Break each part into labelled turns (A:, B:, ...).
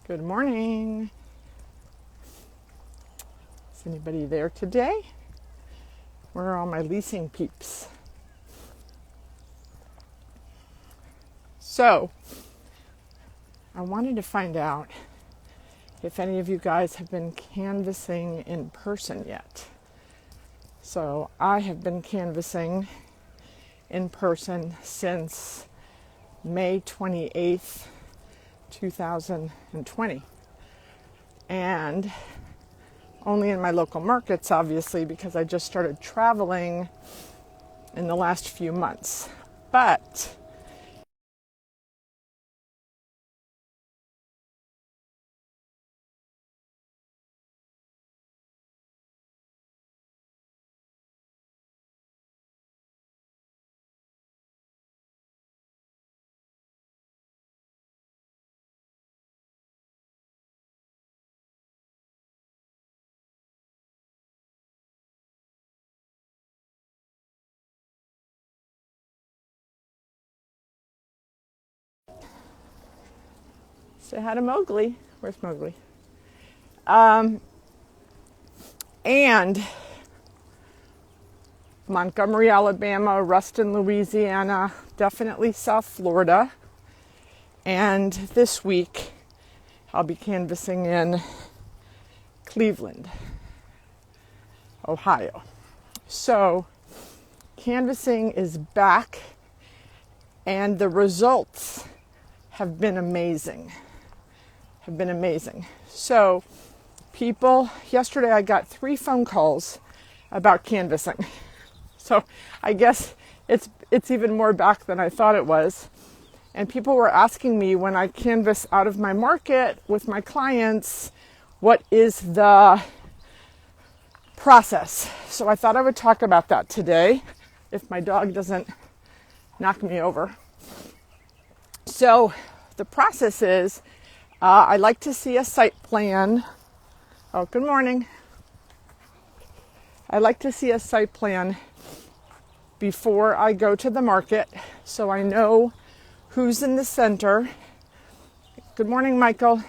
A: Good morning. Is anybody there today? Where are all my leasing peeps? So, I wanted to find out if any of you guys have been canvassing in person yet. So, I have been canvassing in person since May 28th, 2020. And only in my local markets, obviously, because I just started traveling in the last few months. But say hi to Mowgli. Where's Mowgli? And Montgomery, Alabama, Ruston, Louisiana, definitely South Florida. And this week, I'll be canvassing in Cleveland, Ohio. So, canvassing is back, and the results have been amazing. So, yesterday I got 3 phone calls about canvassing. So, I guess it's even more back than I thought it was. And people were asking me when I canvass out of my market with my clients, what is the process? So I thought I would talk about that today, if my dog doesn't knock me over. So the process is, I like to see a site plan. Oh, good morning. I like to see a site plan before I go to the market, so I know who's in the center. Good morning, Michael.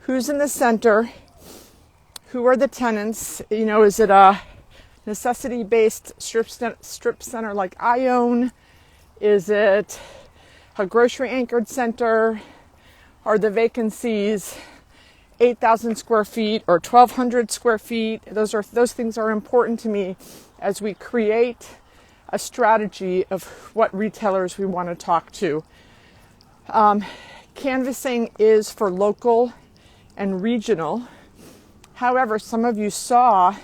A: Who's in the center? Who are the tenants? You know, is it a necessity-based strip center like I own? Is it a grocery-anchored center? Are the vacancies 8,000 square feet or 1,200 square feet? Those things are important to me as we create a strategy of what retailers we want to talk to. Canvassing is for local and regional. However, some of you saw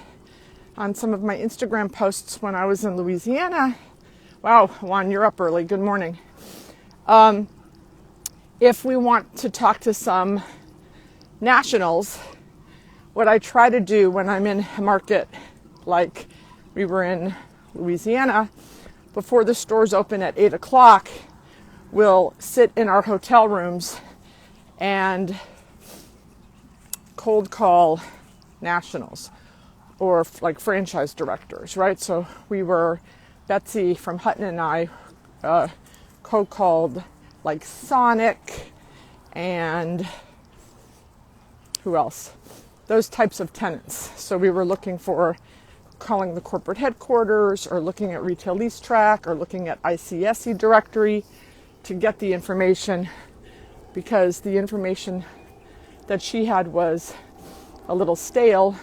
A: on some of my Instagram posts when I was in Louisiana. Wow, Juan, you're up early. Good morning. If we want to talk to some nationals, what I try to do when I'm in a market like we were in Louisiana, before the stores open at 8 o'clock, we'll sit in our hotel rooms and cold call nationals or like franchise directors, right? So Betsy from Hutton and I cold called like Sonic and who else? Those types of tenants. So we were looking for calling the corporate headquarters or looking at Retail Lease Track or looking at ICSC directory to get the information, because the information that she had was a little stale.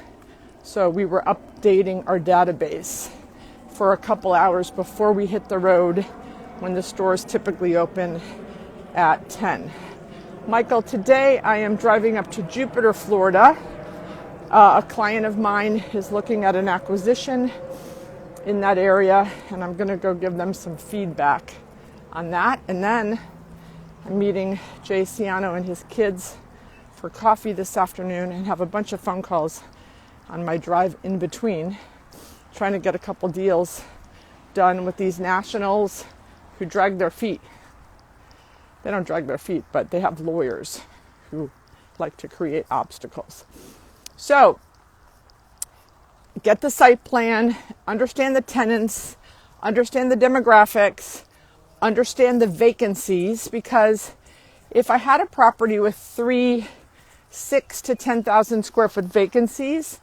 A: So we were updating our database for a couple hours before we hit the road when the stores typically open at 10. Michael, today I am driving up to Jupiter, Florida. A client of mine is looking at an acquisition in that area, and I'm going to go give them some feedback on that. And then I'm meeting Jay Ciano and his kids for coffee this afternoon and have a bunch of phone calls on my drive in between, trying to get a couple deals done with these nationals who drag their feet. They don't drag their feet, but they have lawyers who like to create obstacles. So, get the site plan, understand the tenants, understand the demographics, understand the vacancies, because if I had a property with 3 6 to 10,000 square foot vacancies,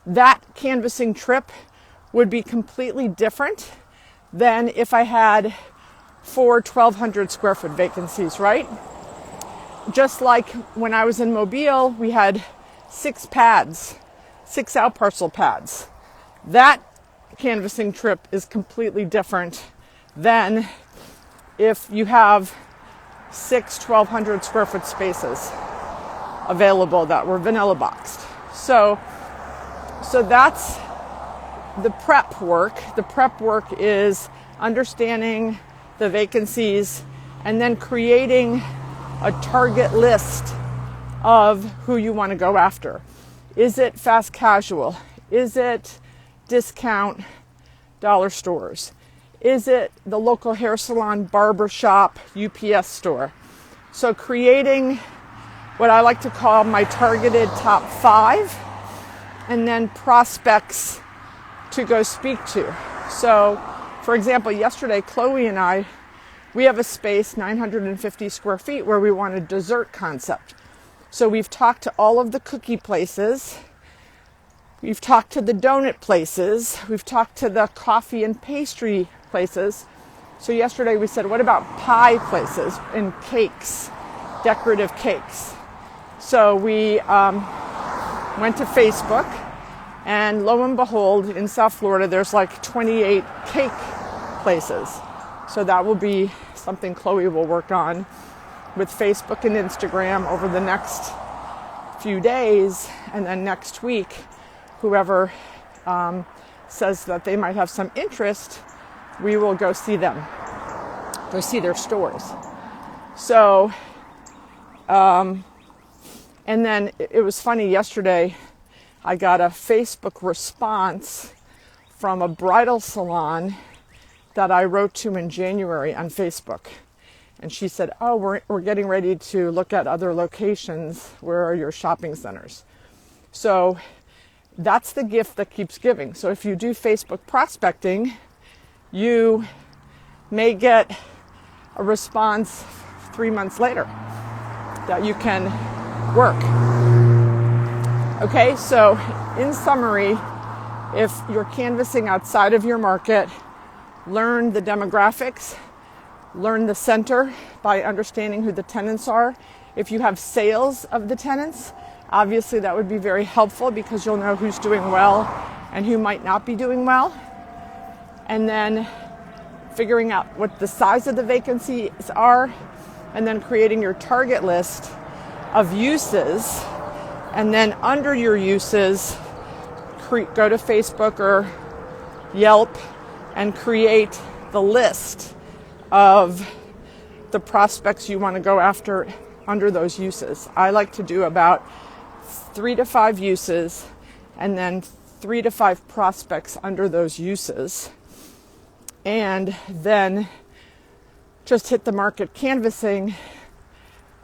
A: that canvassing trip would be completely different than if I had 4 1,200 square foot vacancies, right? Just like when I was in Mobile, we had 6 pads, 6 out parcel pads. That canvassing trip is completely different than if you have 6 1,200 square foot spaces available that were vanilla boxed. So that's the prep work. The prep work is understanding the vacancies and then creating a target list of who you want to go after. Is it fast casual? Is it discount dollar stores? Is it the local hair salon, barber shop, UPS store? So creating what I like to call my targeted top 5 and then prospects to go speak to. So for example, yesterday, Chloe and I, we have a space, 950 square feet, where we want a dessert concept. So we've talked to all of the cookie places. We've talked to the donut places. We've talked to the coffee and pastry places. So yesterday we said, what about pie places and cakes, decorative cakes? So we went to Facebook, and lo and behold, in South Florida, there's like 28 cake places. So that will be something Chloe will work on with Facebook and Instagram over the next few days. And then next week, whoever says that they might have some interest, we will go see them, go see their stores. So, and then it was funny, yesterday I got a Facebook response from a bridal salon that I wrote to in January on Facebook. And she said, oh, we're getting ready to look at other locations. Where are your shopping centers? So that's the gift that keeps giving. So if you do Facebook prospecting, you may get a response 3 months later that you can work. Okay, so in summary, if you're canvassing outside of your market, learn the demographics, learn the center by understanding who the tenants are. If you have sales of the tenants, obviously that would be very helpful because you'll know who's doing well and who might not be doing well. And then figuring out what the size of the vacancies are, and then creating your target list of uses. And then under your uses, go to Facebook or Yelp and create the list of the prospects you want to go after under those uses. I like to do about 3 to 5 uses and then 3 to 5 prospects under those uses. And then just hit the market canvassing,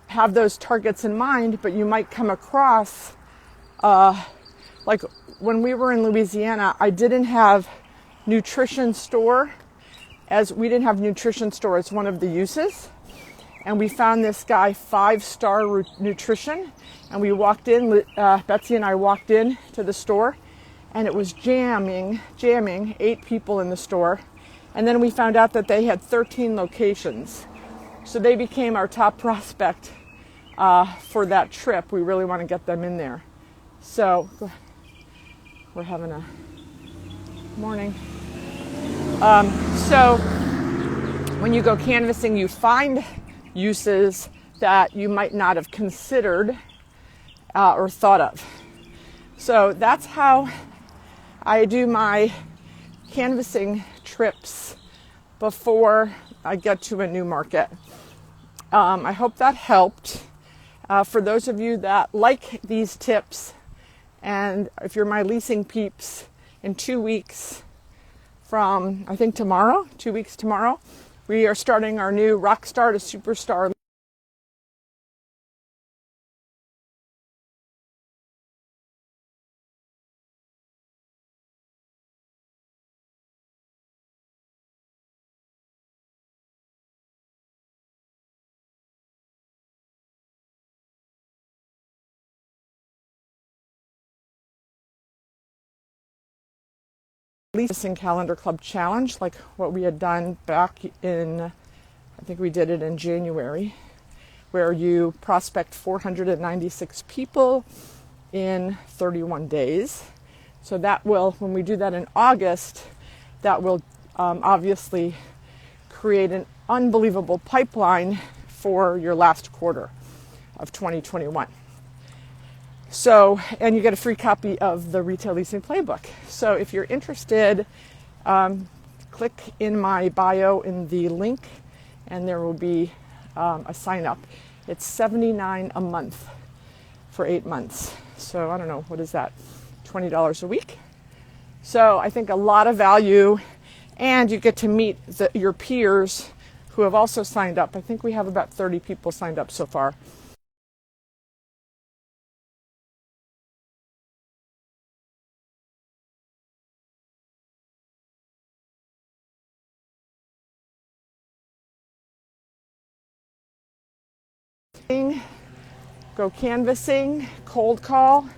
A: have those targets in mind, but you might come across, like when we were in Louisiana, I didn't have nutrition store as one of the uses. And we found this guy 5-star nutrition, and we walked in, Betsy and I walked in to the store, and it was jamming, 8 people in the store. And then we found out that they had 13 locations. So they became our top prospect for that trip. We really want to get them in there. So we're having a morning. So when you go canvassing, you find uses that you might not have considered or thought of. So that's how I do my canvassing trips before I get to a new market. I hope that helped. For those of you that like these tips, and if you're my leasing peeps, in 2 weeks from, I think 2 weeks tomorrow, we are starting our new Rockstar to Superstar Leasing Calendar Club Challenge, like what we had done back in, I think we did it in January, where you prospect 496 people in 31 days. So that will, when we do that in August, that will obviously create an unbelievable pipeline for your last quarter of 2021. So, and you get a free copy of the Retail Leasing Playbook. So if you're interested, click in my bio in the link, and there will be a sign up. It's $79 a month for 8 months. So I don't know, what is that? $20 a week. So I think a lot of value, and you get to meet your peers who have also signed up. I think we have about 30 people signed up so far. Go canvassing, cold call.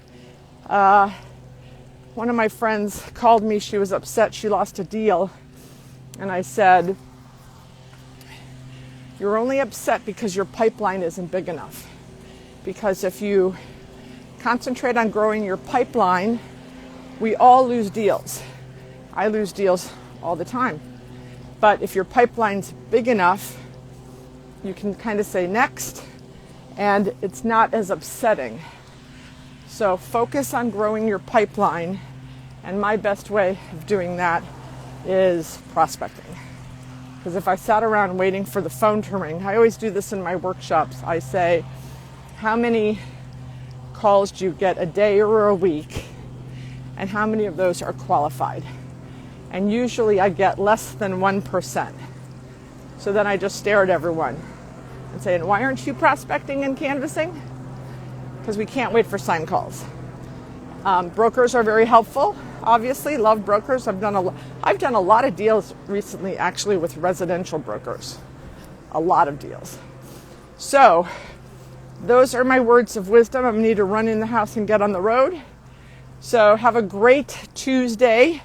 A: One of my friends called me. She was upset she lost a deal. And I said, you're only upset because your pipeline isn't big enough. Because if you concentrate on growing your pipeline, we all lose deals. I lose deals all the time. But if your pipeline's big enough, you can kind of say next, and it's not as upsetting. So focus on growing your pipeline, and my best way of doing that is prospecting. Because if I sat around waiting for the phone to ring, I always do this in my workshops. I say, how many calls do you get a day or a week, and how many of those are qualified? And usually I get less than 1%. So then I just stare at everyone and say, why aren't you prospecting and canvassing? Because we can't wait for sign calls. Brokers are very helpful. Obviously, love brokers. I've done a lot of deals recently, actually, with residential brokers. A lot of deals. So those are my words of wisdom. I need to run in the house and get on the road. So have a great Tuesday,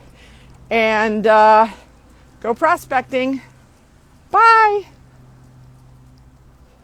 A: and go prospecting. Bye.